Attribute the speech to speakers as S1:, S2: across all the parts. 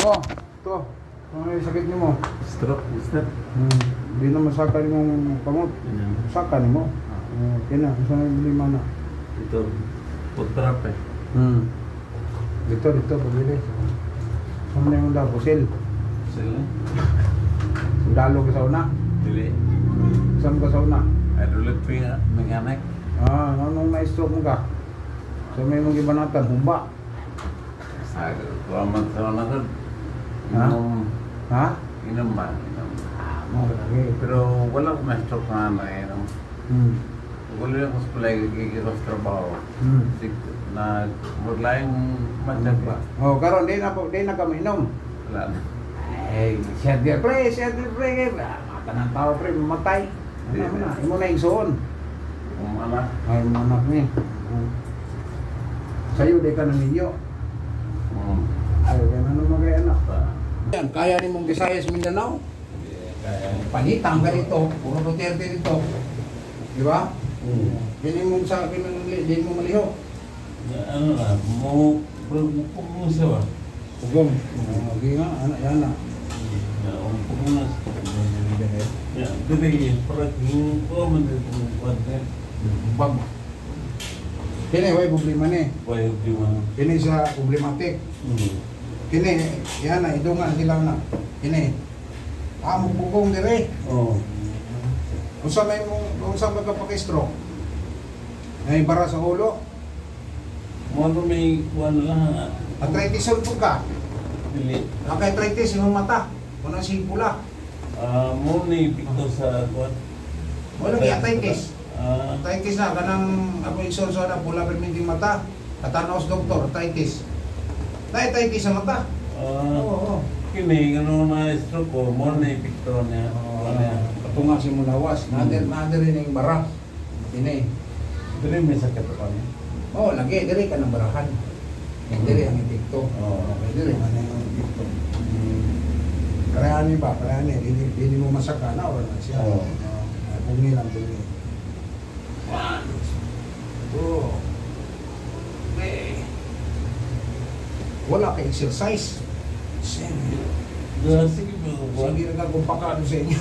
S1: Oh, ito. Ano yung sakit niyo mo?
S2: Stroke, mister.
S1: Hindi naman saka ni mong pamot. Saka ni mo. Kina, saan yung bili mana?
S2: Ito, food trap eh.
S1: Dito, pabili. Saan na yung daw? Pusil.
S2: Sila?
S1: Sundalo ka sa una?
S2: Dili.
S1: Saan ka sa una?
S2: Ay, ulit po yung mechanic.
S1: Anong na-stroke mo ka? So may mong ibanatan, humba.
S2: Kuaman sa una ka.
S1: Ha? Ha?
S2: Inom ba? Inom.
S1: Okay.
S2: Pero wala ko ma-stroke na inom. Wala yung kuspalay gigilap sa trabaho. Na maglayang matyan ba?
S1: Karon di na kami inom.
S2: Wala na.
S1: Ay, share pre. Mata ng tao pre, mamatay. Ano na, imo na igsoon.
S2: Anak.
S1: Ay, anak ni. Sayo di ka na ninyo. Ay, yan ano mga anak. Yan, kaya ni mong Visayas Mindanao. Panitang ka dito, puro Duterte dito. Di ba? Hindi mong sa akin, hindi mo maliho.
S2: Ano na, mo siya ba?
S1: Ugong. Hindi nga, anak yan na.
S2: Pagmunas. Dili, parang yung kuaman dito ng kuwantin.
S1: Bag. Kini, way problema ni.
S2: Way problema.
S1: Kini sa problematik. Kini, yan na, idungan sila na. Kini. Among bugong dire. Kung saan ba ka paki-stroke? May bara sa ulo.
S2: Mga may kuwan lang.
S1: Arthritis po ka.
S2: Dili.
S1: Naka-arthritis yung mata. Kung nang sipula.
S2: Mo ni pikto sa kuwan.
S1: Wala kaya arthritis. Arthritis na, kanang ako isorso na pula perminting mata. Katanaos doktor, arthritis. Arthritis sa mata. Oo.
S2: Kini, gano'n na stroke ko, mo ni pikto niya.
S1: Patunga si Mulawas. Nader rin yung bara. Kini.
S2: Dili may sakit pa niya.
S1: Lagi, diri ka ng barahan. Diri ang ipikto. Diri man ang ipikto. Karayani ba? Karayani. Hindi mo masaka na wala na siya. Bungi lang, bungi. 1, 2, 3. Wala ka exercise.
S2: Sige po.
S1: Sige na kung pakado sa inyo.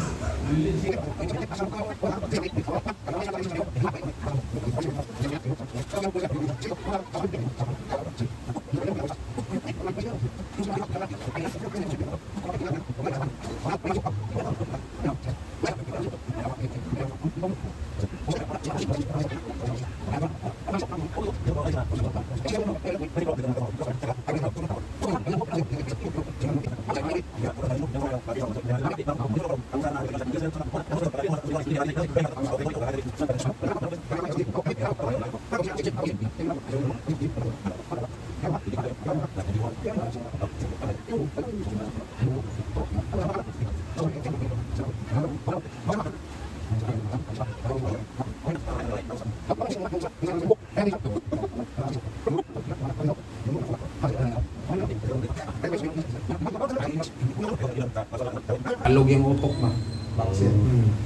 S1: Alog yung utok na. Baksin.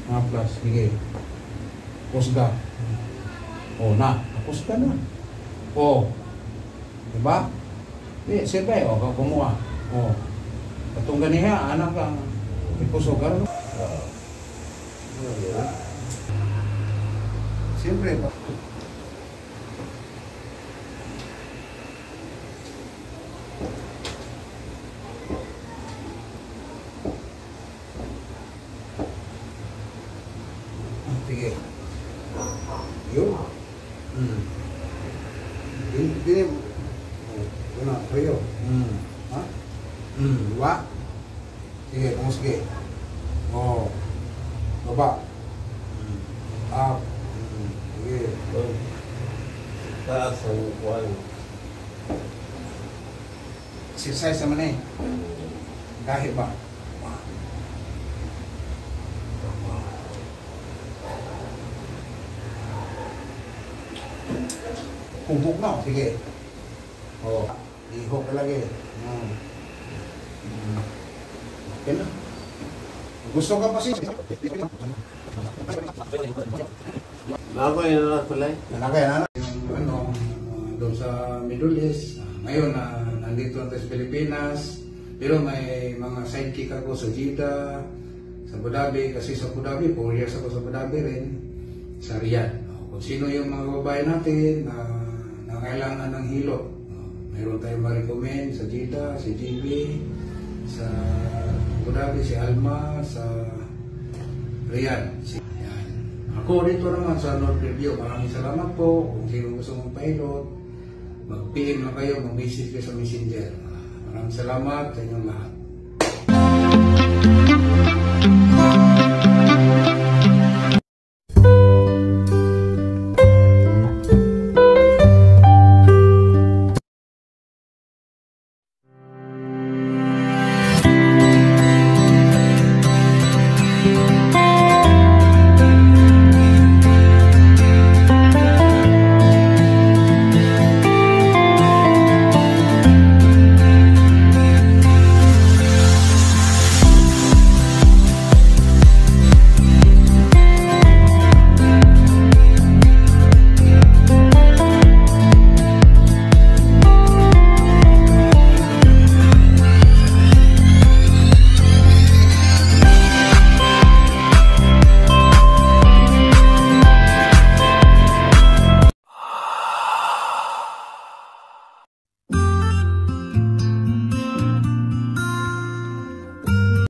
S1: Plus, sige. Pusga. Na. Pusga na. Diba? Siyempre, kumuha. Katong ganiha, anak ka. Ipusog ka. Siyempre ba? Sige. Yun. Hindi. Una, kayo. Ha? Dua. Sige, kung sige. Baba. Up. Sige.
S2: Taas ang kuwan.
S1: Exercise naman eh. Kahit ba? Kumpok na, sige. Ihok ka lagi. Okay na. Gusto ka pa siya?
S2: Nakakay na kulay.
S1: Nakakay na. Doon sa Middle East. Ngayon, nandito natin sa Pilipinas. Pero may mga sidekick ako sa Jeddah, sa Abu Dhabi, kasi sa Abu Dhabi, 4 years ako sa Abu Dhabi rin, sa Riyadh. Kung sino yung mga babae natin na nangailangan ng hilo, mayroon tayong ma-recommend sa Jeddah, si GB, sa Abu Dhabi, si Alma, sa Riyadh. Yan. Ako dito naman sa North Review, maraming salamat po. Kung sino gusto mong pilot, mag-PM na kayo, mag-message kayo sa Messenger. Maraming salamat sa inyong lahat.